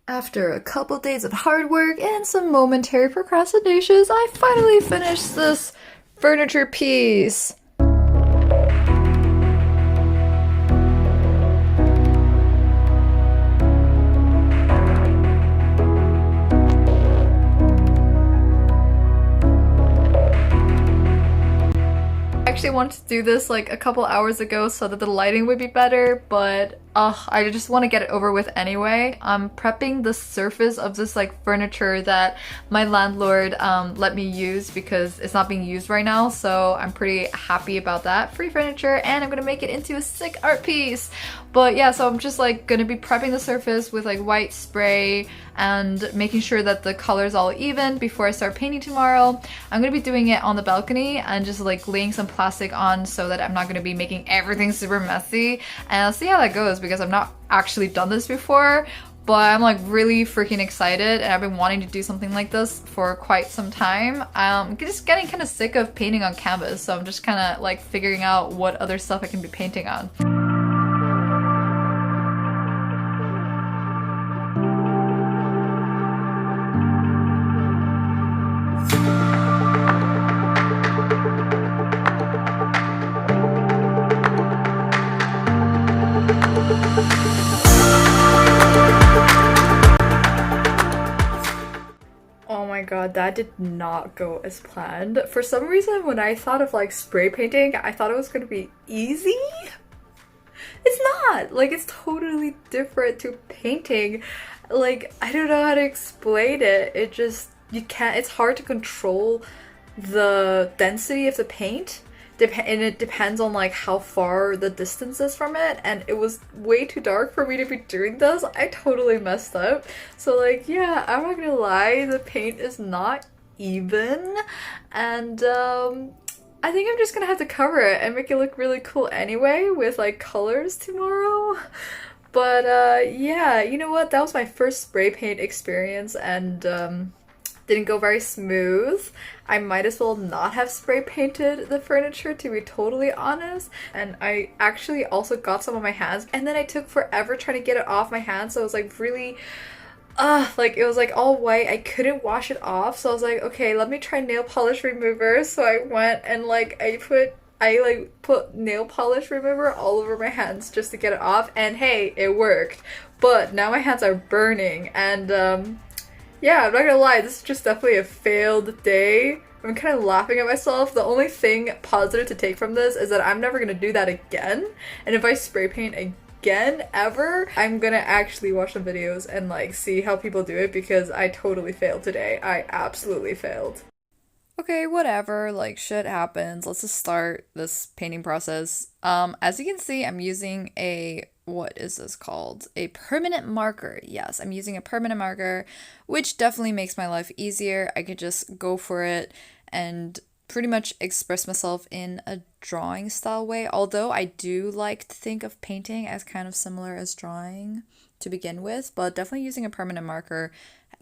After a couple days of hard work and some momentary procrastinations, I finally finished this furniture piece. I actually wanted to do this like a couple hours ago so that the lighting would be better, but I just want to get it over with anyway. I'm prepping the surface of this like furniture that my landlord let me use because it's not being used right now, so I'm pretty happy about that. Free furniture, and I'm gonna make it into a sick art piece. But yeah, so I'm just like gonna be prepping the surface with like white spray and making sure that the color's all even before I start painting tomorrow. I'm gonna be doing it on the balcony and just like laying some plastic on so that I'm not gonna be making everything super messy, and I'll see how that goes because I've not actually done this before. But I'm like really freaking excited, and I've been wanting to do something like this for quite some time. I'm just getting kind of sick of painting on canvas, so I'm just kind of like figuring out what other stuff I can be painting on. Oh my god, that did not go as planned. For some reason, when I thought of like spray painting, I thought it was gonna be easy. It's not! Like, it's totally different to painting. Like, I don't know how to explain it. It just, you can't, it's hard to control the density of the paint. And it depends on like how far the distance is from it, and it was way too dark for me to be doing this. I totally messed up. So like, yeah, I'm not gonna lie, the paint is not even, and I think I'm just gonna have to cover it and make it look really cool anyway with like colors tomorrow. But yeah, you know what? That was my first spray paint experience, and didn't go very smooth. I might as well not have spray painted the furniture, to be totally honest. And I actually also got some on my hands, and then I took forever trying to get it off my hands, so it was like really like it was like all white. I couldn't wash it off, so I was like, okay, let me try nail polish remover. So I went and like I put nail polish remover all over my hands just to get it off, and hey, it worked. But now my hands are burning, and yeah, I'm not gonna lie, this is just definitely a failed day. I'm kind of laughing at myself. The only thing positive to take from this is that I'm never gonna do that again. And if I spray paint again, ever, I'm gonna actually watch the videos and like see how people do it, because I totally failed today. I absolutely failed. Okay, whatever, like shit happens. Let's just start this painting process. As you can see, I'm using a, what is this called? A permanent marker. Yes, I'm using a permanent marker, which definitely makes my life easier. I could just go for it and pretty much express myself in a drawing style way. Although I do like to think of painting as kind of similar as drawing to begin with, but definitely using a permanent marker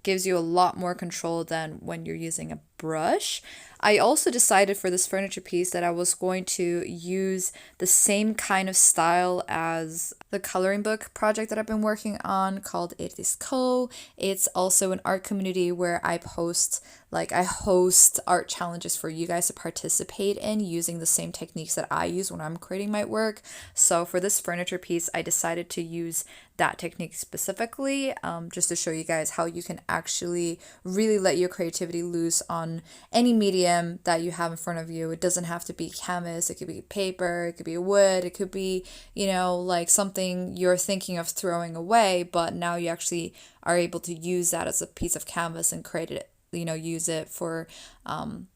gives you a lot more control than when you're using a brush. I also decided for this furniture piece that I was going to use the same kind of style as the coloring book project that I've been working on called It Is Co. It's also an art community where I host art challenges for you guys to participate in using the same techniques that I use when I'm creating my work. So for this furniture piece, I decided to use that technique specifically, just to show you guys how you can actually really let your creativity loose on any medium that you have in front of you. It doesn't have to be canvas, it could be paper, it could be wood, it could be, you know, like something you're thinking of throwing away, but now you actually are able to use that as a piece of canvas and create it, you know, use it for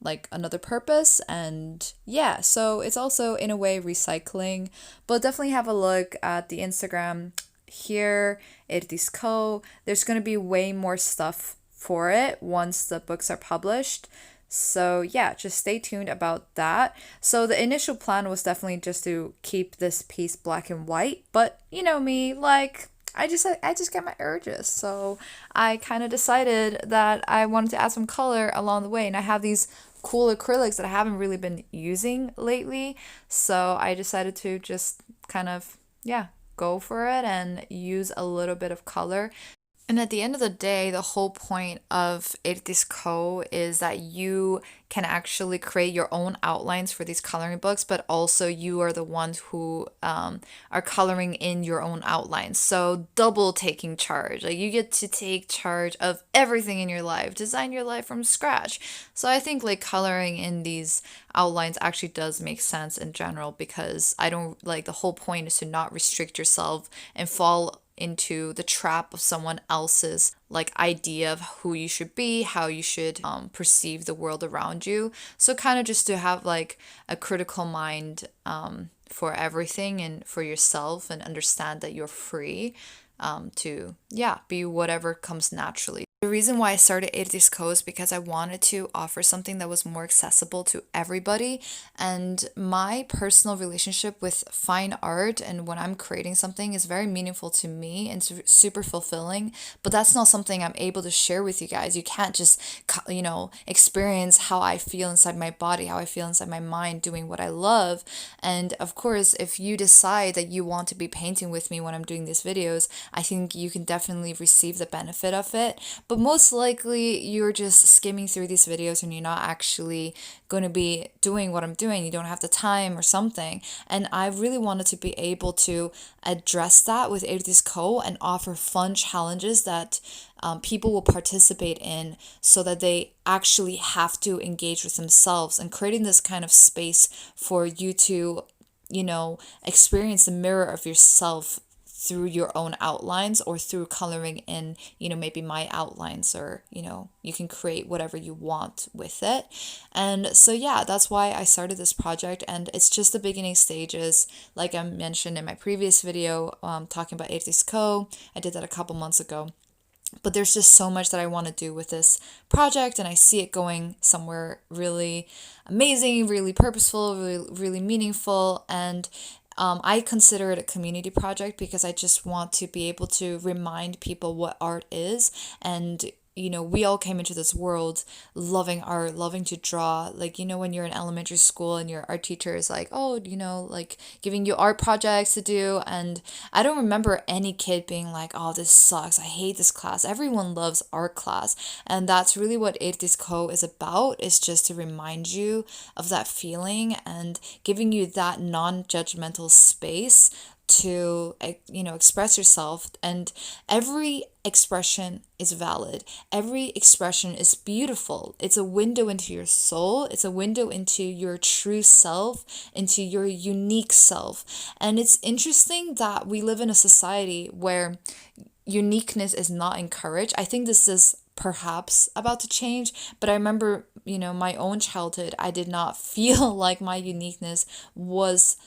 like another purpose. And yeah, so it's also in a way recycling. But definitely have a look at the Instagram here, It Is Co. There's going to be way more stuff for it once the books are published. So yeah, just stay tuned about that. So the initial plan was definitely just to keep this piece black and white, but you know me, like I just get my urges. So I kind of decided that I wanted to add some color along the way, and I have these cool acrylics that I haven't really been using lately. So I decided to just kind of, yeah, go for it and use a little bit of color. And at the end of the day, the whole point of It Co is that you can actually create your own outlines for these coloring books, but also you are the ones who are coloring in your own outlines. So double taking charge. Like you get to take charge of everything in your life, design your life from scratch. So I think like coloring in these outlines actually does make sense in general because I don't like the whole point is to not restrict yourself and fall into the trap of someone else's like idea of who you should be, how you should perceive the world around you. So kind of just to have like a critical mind for everything and for yourself and understand that you're free to yeah be whatever comes naturally. The reason why I started Iris Co is because I wanted to offer something that was more accessible to everybody. And my personal relationship with fine art and when I'm creating something is very meaningful to me and super fulfilling. But that's not something I'm able to share with you guys. You can't just, experience how I feel inside my body, how I feel inside my mind doing what I love. And of course, if you decide that you want to be painting with me when I'm doing these videos, I think you can definitely receive the benefit of it. But most likely, you're just skimming through these videos and you're not actually going to be doing what I'm doing. You don't have the time or something. And I really wanted to be able to address that with Iris Co and offer fun challenges that people will participate in so that they actually have to engage with themselves and creating this kind of space for you to, experience the mirror of yourself through your own outlines or through coloring in, maybe my outlines or, you can create whatever you want with it. And so, yeah, that's why I started this project. And it's just the beginning stages. Like I mentioned in my previous video, talking about Iris Co. I did that a couple months ago. But there's just so much that I want to do with this project, and I see it going somewhere really amazing, really purposeful, really, really meaningful. And I consider it a community project because I just want to be able to remind people what art is. And we all came into this world loving art, loving to draw. Like, when you're in elementary school and your art teacher is like, oh, like giving you art projects to do. And I don't remember any kid being like, oh, this sucks. I hate this class. Everyone loves art class. And that's really what Iris Co is about, is just to remind you of that feeling and giving you that non-judgmental space to express yourself. And every expression is valid, every expression is beautiful. It's a window into your soul, it's a window into your true self, into your unique self. And it's interesting that we live in a society where uniqueness is not encouraged. I think this is perhaps about to change, but I remember, my own childhood, I did not feel like my uniqueness was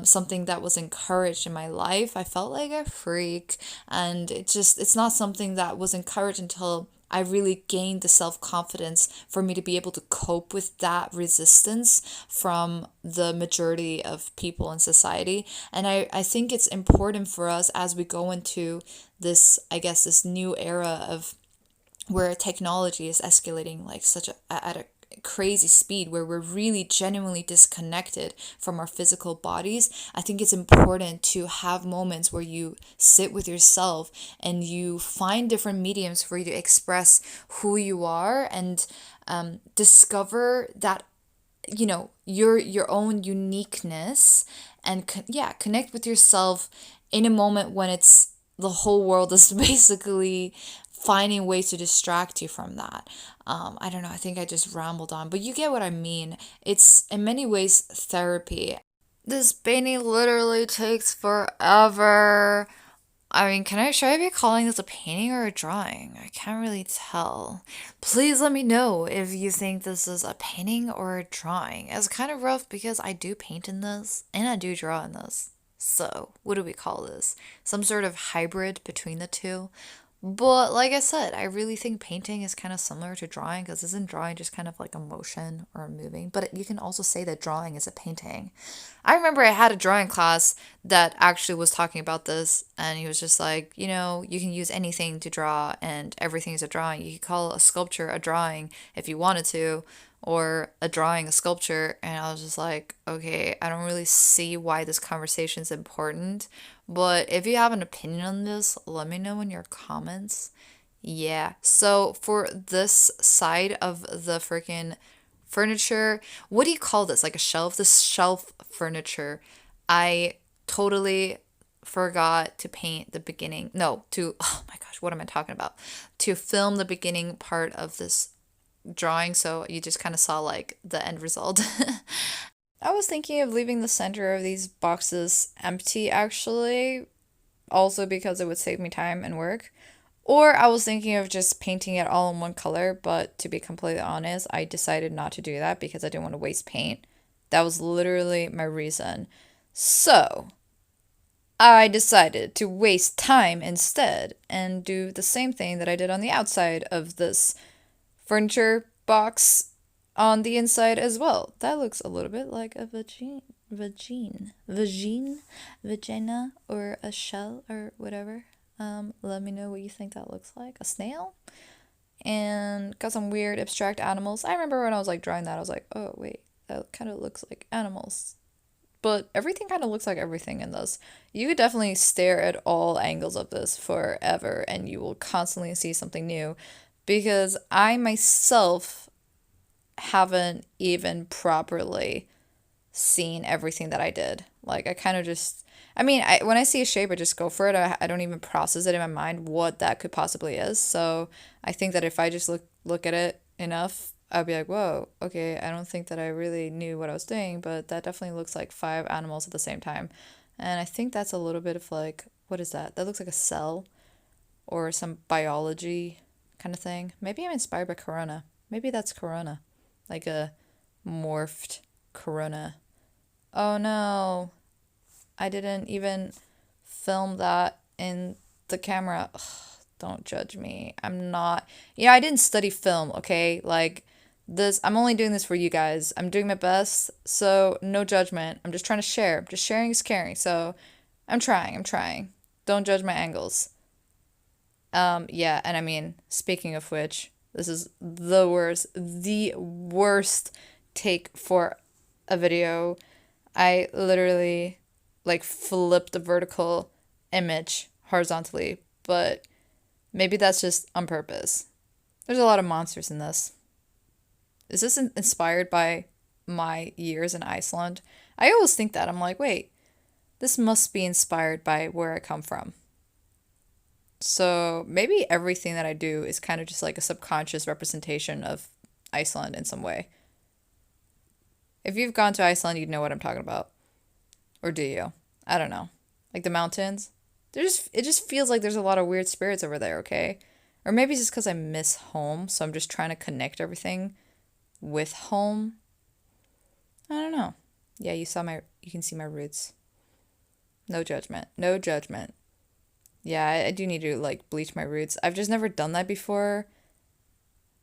something that was encouraged in my life. I felt like a freak, and it's not something that was encouraged until I really gained the self-confidence for me to be able to cope with that resistance from the majority of people in society. And I think it's important for us as we go into this, I guess, this new era of where technology is escalating like at a crazy speed, where we're really genuinely disconnected from our physical bodies. I think it's important to have moments where you sit with yourself and you find different mediums for you to express who you are and discover that your own uniqueness and connect with yourself in a moment when it's the whole world is basically finding ways to distract you from that. I don't know, I think I just rambled on, but you get what I mean. It's in many ways therapy. This painting literally takes forever. I mean, should I be calling this a painting or a drawing? I can't really tell. Please let me know if you think this is a painting or a drawing. It's kind of rough because I do paint in this and I do draw in this. So, what do we call this? Some sort of hybrid between the two. But like I said, I really think painting is kind of similar to drawing because isn't drawing just kind of like a motion or a moving? But you can also say that drawing is a painting. I remember I had a drawing class that actually was talking about this, and he was just like, you can use anything to draw, and everything is a drawing. You could call a sculpture a drawing if you wanted to, or a drawing, a sculpture, and I was just like, okay, I don't really see why this conversation is important. But if you have an opinion on this, let me know in your comments. Yeah. So for this side of the freaking furniture, what do you call this? Like a shelf? This shelf furniture. I totally forgot to paint the beginning. No, to, oh my gosh, what am I talking about? To film the beginning part of this drawing, so you just kind of saw like the end result. I was thinking of leaving the center of these boxes empty actually, also because it would save me time and work. Or I was thinking of just painting it all in one color, but to be completely honest, I decided not to do that because I didn't want to waste paint. That was literally my reason. So, I decided to waste time instead and do the same thing that I did on the outside of this furniture box on the inside as well. That looks a little bit like a vagina, or a shell or whatever. Let me know what you think that looks like. A snail? And got some weird abstract animals. I remember when I was like drawing that, I was like, oh wait, that kind of looks like animals. But everything kind of looks like everything in this. You could definitely stare at all angles of this forever and you will constantly see something new because I myself haven't even properly seen everything that I did. Like I kind of just I mean, when I see a shape, I just go for it. I don't even process it in my mind what that could possibly is. So I think that if I just look at it enough, I'll be like, whoa, okay, I don't think that I really knew what I was doing, but that definitely looks like five animals at the same time. And I think that's a little bit of like, what is that? That looks like a cell or some biology kind of thing. Maybe I'm inspired by Corona. Maybe that's Corona, like a morphed Corona. Oh no, I didn't even film that in the camera. Ugh, don't judge me. I'm not. I didn't study film, okay? Like this, I'm only doing this for you guys. I'm doing my best, so no judgment. I'm just trying to share. Just sharing is caring. So I'm trying. I'm trying. Don't judge my angles. Yeah, and I mean, speaking of which, this is the worst take for a video. I literally like flipped the vertical image horizontally, but maybe that's just on purpose. There's a lot of monsters in this. Is this inspired by my years in Iceland? I always think that. I'm like, wait, this must be inspired by where I come from. So maybe everything that I do is kind of just like a subconscious representation of Iceland in some way. If you've gone to Iceland, you'd know what I'm talking about. Or do you? I don't know. Like the mountains? It just feels like there's a lot of weird spirits over there, okay? Or maybe it's just because I miss home, so I'm just trying to connect everything with home. I don't know. Yeah, you can see my roots. No judgment. No judgment. Yeah, I do need to like bleach my roots. I've just never done that before.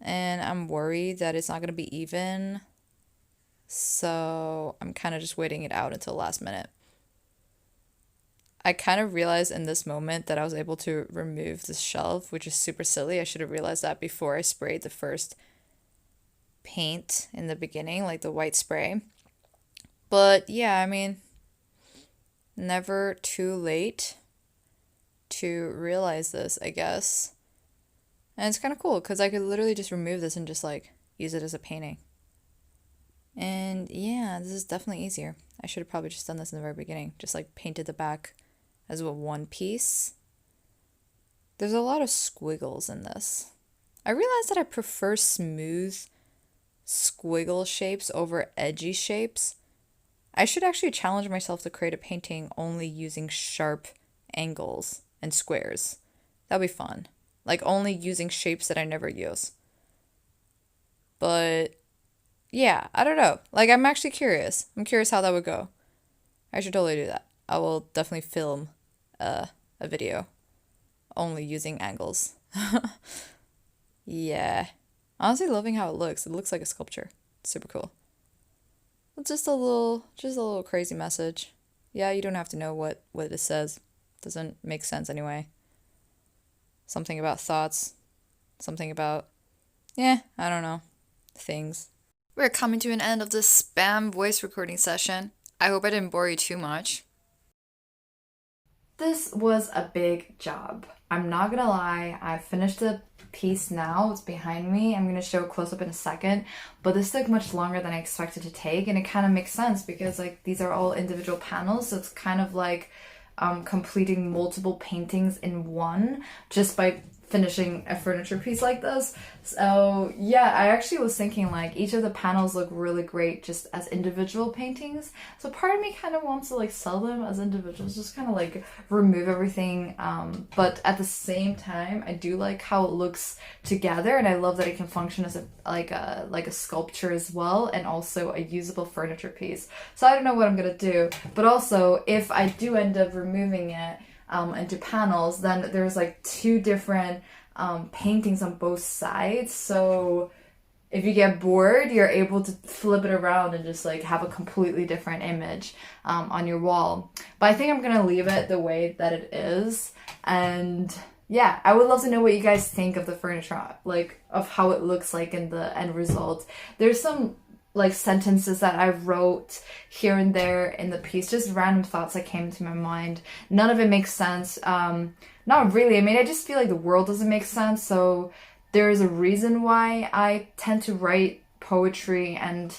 And I'm worried that it's not going to be even. So I'm kind of just waiting it out until last minute. I kind of realized in this moment that I was able to remove the shelf, which is super silly. I should have realized that before I sprayed the first paint in the beginning, like the white spray. But yeah, I mean, never too late to realize this, I guess. And it's kind of cool because I could literally just remove this and just like use it as a painting. And yeah, this is definitely easier. I should have probably just done this in the very beginning. Just like painted the back as a one piece. There's a lot of squiggles in this. I realized that I prefer smooth squiggle shapes over edgy shapes. I should actually challenge myself to create a painting only using sharp angles and squares. That'd be fun. Like only using shapes that I never use. But yeah, I don't know. Like I'm actually curious. I'm curious how that would go. I should totally do that. I will definitely film a video only using angles. Yeah. Honestly loving how it looks. It looks like a sculpture. Super cool. Just a little crazy message. Yeah, you don't have to know what it says. Doesn't make sense anyway. Something about thoughts. Something about, yeah, I don't know. Things. We're coming to an end of this spam voice recording session. I hope I didn't bore you too much. This was a big job. I'm not gonna lie, I finished the piece now, it's behind me. I'm gonna show a close-up in a second, but this took much longer than I expected to take, and it kind of makes sense because like these are all individual panels, so it's kind of like completing multiple paintings in one just by finishing a furniture piece like this. So yeah, I actually was thinking like each of the panels look really great just as individual paintings. So part of me kind of wants to like sell them as individuals, just kind of like remove everything. But at the same time, I do like how it looks together, and I love that it can function as a sculpture as well, and also a usable furniture piece. So I don't know what I'm gonna do, but also if I do end up removing it into panels, then there's like two different paintings on both sides. So if you get bored, you're able to flip it around and just like have a completely different image on your wall. But I think I'm gonna leave it the way that it is. And yeah, I would love to know what you guys think of the furniture, like of how it looks like in the end result. There's some like sentences that I wrote here and there in the piece, just random thoughts that came to my mind. None of it makes sense. Not really. I mean, I just feel like the world doesn't make sense. So there is a reason why I tend to write poetry and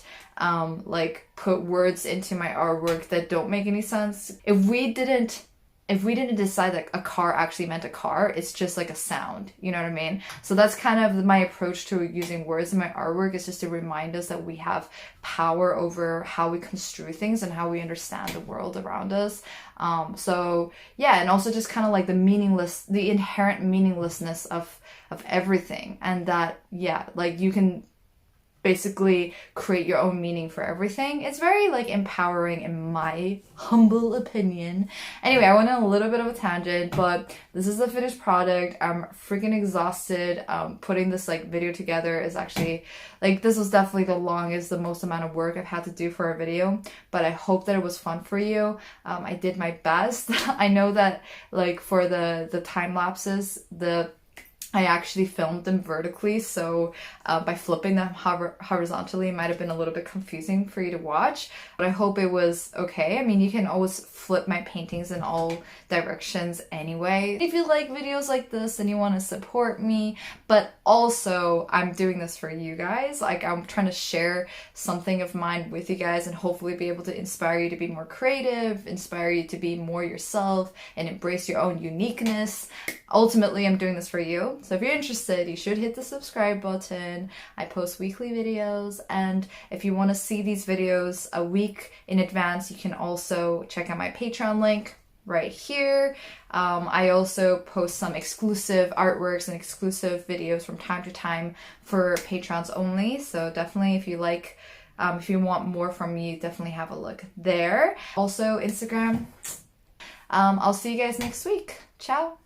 like put words into my artwork that don't make any sense. If we didn't decide that a car actually meant a car, it's just like a sound, you know what I mean? So that's kind of my approach to using words in my artwork, is just to remind us that we have power over how we construe things and how we understand the world around us. So yeah, and also just kind of like the inherent meaninglessness of everything, and that, yeah, like you can basically create your own meaning for everything. It's very like empowering in my humble opinion. Anyway, I went on a little bit of a tangent, but this is the finished product. I'm freaking exhausted. Putting this like video together is actually like, this was definitely the most amount of work I've had to do for a video, but I hope that it was fun for you. I did my best. I know that like for the time lapses, I actually filmed them vertically, so by flipping them horizontally, it might have been a little bit confusing for you to watch, but I hope it was okay. I mean, you can always flip my paintings in all directions anyway. If you like videos like this and you want to support me, but also I'm doing this for you guys, like I'm trying to share something of mine with you guys and hopefully be able to inspire you to be more creative, inspire you to be more yourself and embrace your own uniqueness. Ultimately, I'm doing this for you. So if you're interested, you should hit the subscribe button. I post weekly videos, and if you want to see these videos a week in advance, you can also check out my Patreon link right here. I also post some exclusive artworks and exclusive videos from time to time for Patrons only. So definitely, if you want more from me, definitely have a look there. Also, Instagram. I'll see you guys next week. Ciao.